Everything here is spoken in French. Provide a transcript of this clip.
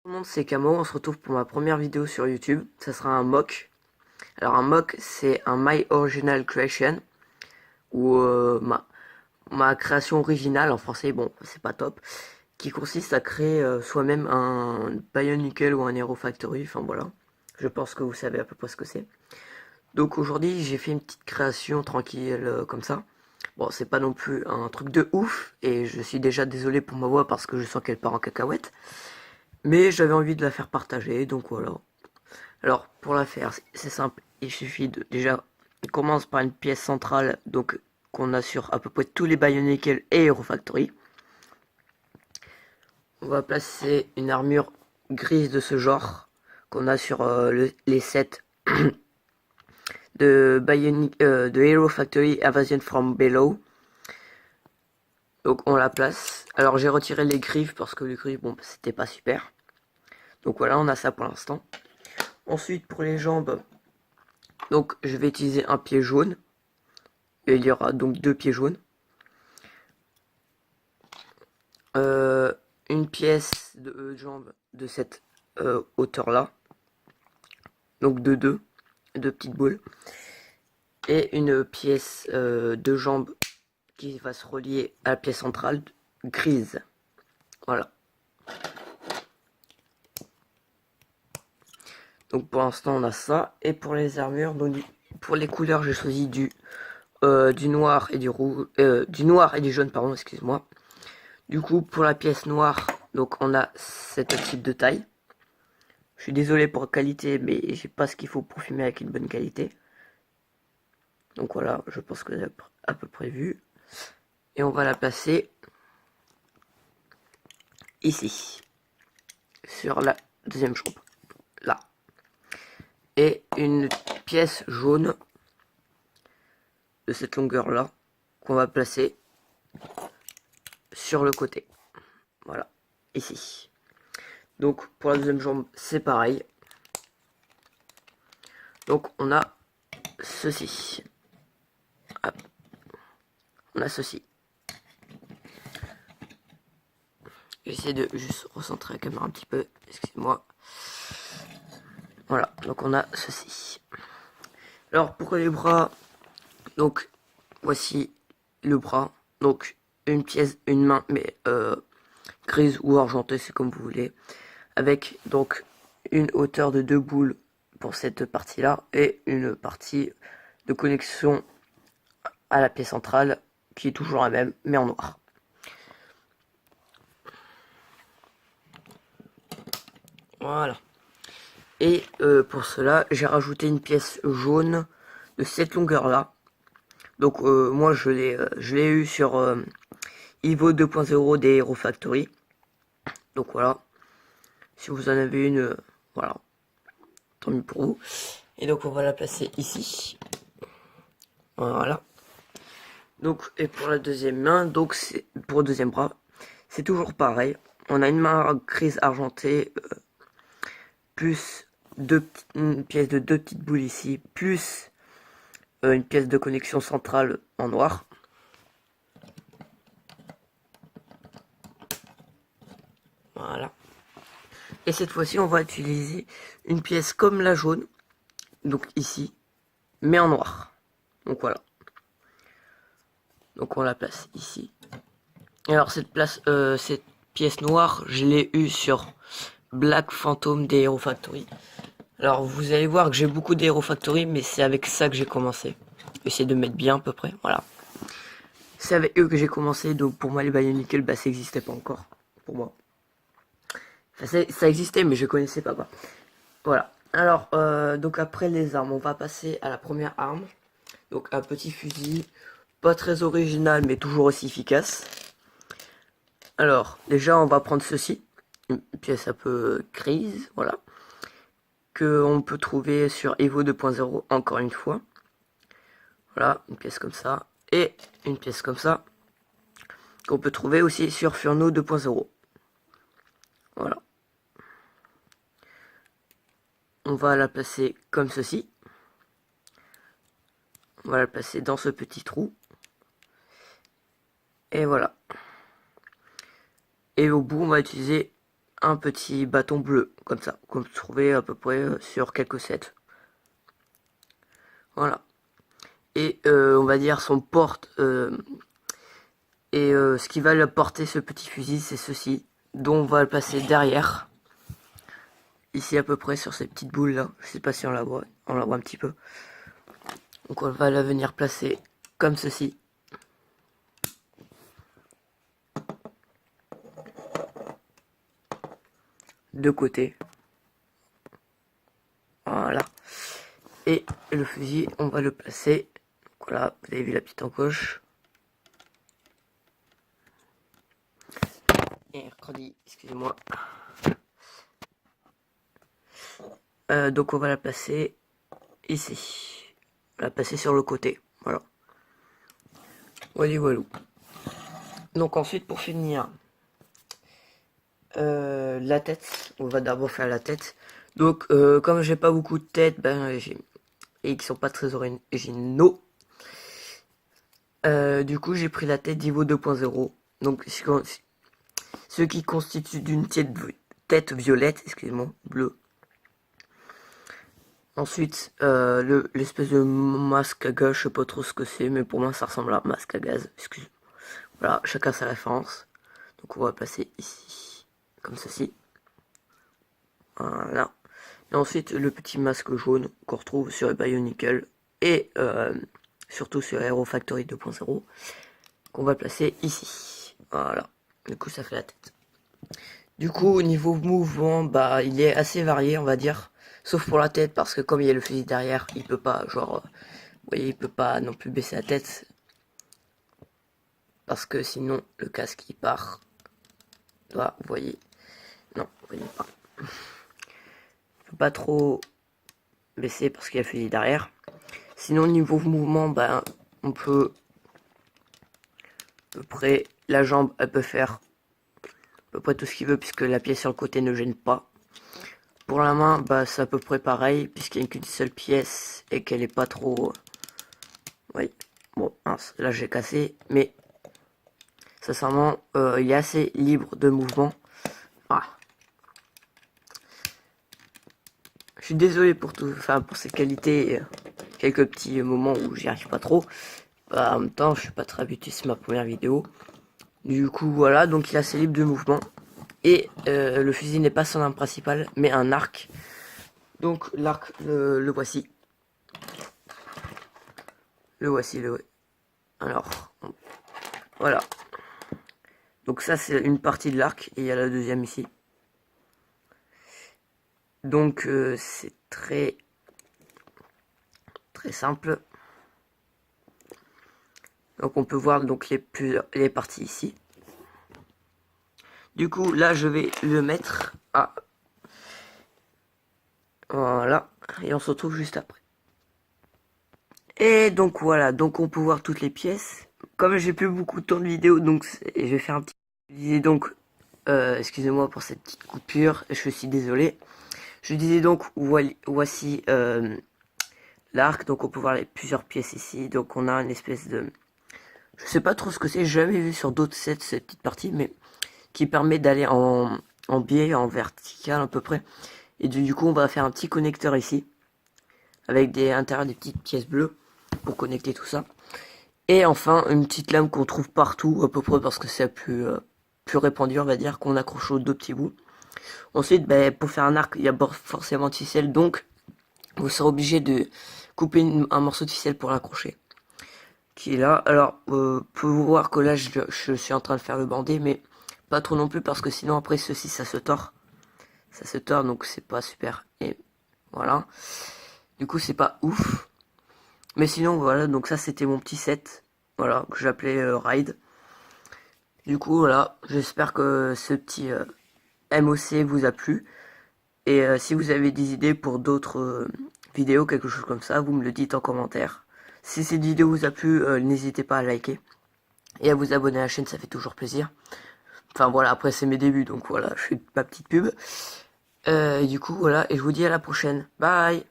Tout le monde, c'est Camo, on se retrouve pour ma première vidéo sur YouTube. Ça sera un mock. Alors un mock, c'est un My Original Creation, ou ma création originale en français, bon, c'est pas top, qui consiste à créer soi-même un Bionicle ou un Hero Factory, enfin voilà. Je pense que vous savez à peu près ce que c'est. Donc aujourd'hui, j'ai fait une petite création tranquille comme ça. Bon, c'est pas non plus un truc de ouf, et je suis déjà désolé pour ma voix parce que je sens qu'elle part en cacahuète. Mais j'avais envie de la faire partager, donc voilà. Alors, pour la faire, c'est simple. Il suffit de, déjà, on commence par une pièce centrale, donc, qu'on a sur à peu près tous les Bionicle et Hero Factory. On va placer une armure grise de ce genre, qu'on a sur les sets de Hero Factory Invasion from Below. Donc, on la place. Alors, j'ai retiré les griffes, parce que les griffes, bon, c'était pas super. Donc voilà, on a ça pour l'instant. Ensuite, pour les jambes, donc je vais utiliser un pied jaune. Et il y aura donc deux pieds jaunes. Une pièce de jambe de cette hauteur là. Donc de deux petites boules. Et une pièce de jambe qui va se relier à la pièce centrale grise. Voilà. Donc pour l'instant on a ça. Et pour les armures, donc pour les couleurs j'ai choisi du noir et du rouge, du noir et du jaune, pardon, excuse-moi. Du coup, pour la pièce noire, donc on a cette type de taille. Je suis désolé pour la qualité, mais j'ai pas ce qu'il faut pour filmer avec une bonne qualité. Donc voilà, je pense que j'ai à peu près vu. Et on va la placer ici, sur la deuxième chambre, là. Et une pièce jaune de cette longueur là, qu'on va placer sur le côté. Voilà, ici. Donc pour la deuxième jambe, c'est pareil. Donc on a ceci. Hop. On a ceci. J'essaie de juste recentrer la caméra un petit peu. Excusez-moi. Voilà, donc on a ceci. Alors pour les bras, donc voici le bras. Donc une pièce, une main, mais grise ou argentée, c'est comme vous voulez. Avec donc une hauteur de deux boules pour cette partie-là et une partie de connexion à la pièce centrale qui est toujours la même mais en noir. Voilà. Et pour cela, j'ai rajouté une pièce jaune de cette longueur-là. Donc moi je l'ai eu sur Evo 2.0 des Hero Factory. Donc voilà. Si vous en avez une, voilà. Tant mieux pour vous. Et donc on va la placer ici. Voilà. Donc et pour la deuxième main, donc c'est pour le deuxième bras, c'est toujours pareil. On a une main grise argentée, plus une pièce de deux petites boules ici, plus une pièce de connexion centrale en noir. Voilà. Et cette fois-ci, on va utiliser une pièce comme la jaune, donc ici, mais en noir. Donc voilà. Donc on la place ici. Alors cette pièce noire, je l'ai eue sur Black Phantom des Hero Factory. Alors vous allez voir que j'ai beaucoup d'Hero Factory, mais c'est avec ça que j'ai commencé. Essayer de mettre bien à peu près, voilà. C'est avec eux que j'ai commencé, donc pour moi les Bionicle, bah ça n'existait pas encore, pour moi. Enfin, ça existait, mais je connaissais pas quoi. Voilà. Alors, donc après les armes, on va passer à la première arme. Donc un petit fusil, pas très original, mais toujours aussi efficace. Alors, déjà, on va prendre ceci. Une pièce un peu grise, voilà. Que on peut trouver sur Evo 2.0, encore une fois. Voilà, une pièce comme ça. Et une pièce comme ça. Qu'on peut trouver aussi sur Furno 2.0. Voilà. On va la placer comme ceci. On va la placer dans ce petit trou. Et voilà. Et au bout, on va utiliser un petit bâton bleu, comme ça, qu'on peut trouver à peu près sur quelques sets. Voilà. Et on va dire son porte, et ce qui va le porter ce petit fusil, c'est ceci, dont on va le passer derrière. Ici à peu près sur ces petites boules là, je sais pas si on la voit un petit peu. Donc on va la venir placer comme ceci. De côté. Voilà. Et le fusil, on va le placer. Donc voilà, vous avez vu la petite encoche. Et excusez-moi. Donc on va la placer ici. On va la placer sur le côté. Voilà. Voilà. Donc ensuite pour finir, la tête. On va d'abord faire la tête. Donc comme j'ai pas beaucoup de tête, et qui sont pas très originaux. Du coup j'ai pris la tête niveau 2.0. Donc ce qui constitue d'une tête violette, excusez-moi, bleue. Ensuite, l'espèce de masque à gaz, je sais pas trop ce que c'est, mais pour moi ça ressemble à un masque à gaz. Excusez. Voilà, chacun sa référence. Donc on va passer ici, comme ceci. Voilà. Et ensuite le petit masque jaune qu'on retrouve sur les Bionicle et surtout sur Aero Factory 2.0 qu'on va placer ici. Voilà. Du coup ça fait la tête. Du coup au niveau mouvement, bah il est assez varié on va dire. Sauf pour la tête parce que comme il y a le fusil derrière, il peut pas genre vous voyez, il peut pas non plus baisser la tête. Parce que sinon le casque il part. Là, vous voyez. Non, vous voyez pas. Il peut pas trop baisser parce qu'il y a le fusil derrière. Sinon niveau mouvement, ben on peut à peu près la jambe elle peut faire à peu près tout ce qu'il veut puisque la pièce sur le côté ne gêne pas. Pour la main, bah c'est à peu près pareil puisqu'il n'y a qu'une seule pièce et qu'elle est pas trop. Oui. Bon, là j'ai cassé, mais sincèrement, il est assez libre de mouvement. Ah. Je suis désolé pour tout, enfin pour ses qualités, quelques petits moments où j'y arrive pas trop. Bah, en même temps, je suis pas très habitué, c'est ma première vidéo. Du coup, voilà, donc il est assez libre de mouvement. Et le fusil n'est pas son arme principale, mais un arc. Donc l'arc, le voici. Le voici, Alors, voilà. Donc ça, c'est une partie de l'arc, et il y a la deuxième ici. Donc c'est très simple. Donc on peut voir donc les parties ici. Du coup là je vais le mettre à voilà et on se retrouve juste après. Et donc voilà, donc on peut voir toutes les pièces. Comme j'ai plus beaucoup de temps de vidéo, donc je vais faire un petit. Je disais donc excusez-moi pour cette petite coupure, je suis désolé. Je disais donc voici l'arc, donc on peut voir plusieurs pièces ici. Donc on a une espèce de, je sais pas trop ce que c'est, j'ai jamais vu sur d'autres sets cette petite partie, mais qui permet d'aller en biais, en vertical à peu près. Et du coup on va faire un petit connecteur ici avec des intérieurs des petites pièces bleues pour connecter tout ça. Et enfin une petite lame qu'on trouve partout à peu près parce que c'est plus répandu on va dire, qu'on accroche aux deux petits bouts. Ensuite pour faire un arc il y a forcément de ficelle, donc vous serez obligé de couper un morceau de ficelle pour l'accrocher qui est là. Alors vous voir que là je suis en train de faire le bandé, mais pas trop non plus parce que sinon après ceci ça se tord donc c'est pas super. Et voilà, du coup c'est pas ouf, mais sinon voilà, donc ça c'était mon petit set, voilà, que j'appelais Ride. Du coup voilà, j'espère que ce petit MOC vous a plu, et si vous avez des idées pour d'autres vidéos, quelque chose comme ça, vous me le dites en commentaire. Si cette vidéo vous a plu, n'hésitez pas à liker et à vous abonner à la chaîne, ça fait toujours plaisir. Enfin voilà, après c'est mes débuts, donc voilà, je fais ma petite pub. Et du coup voilà, et je vous dis à la prochaine. Bye!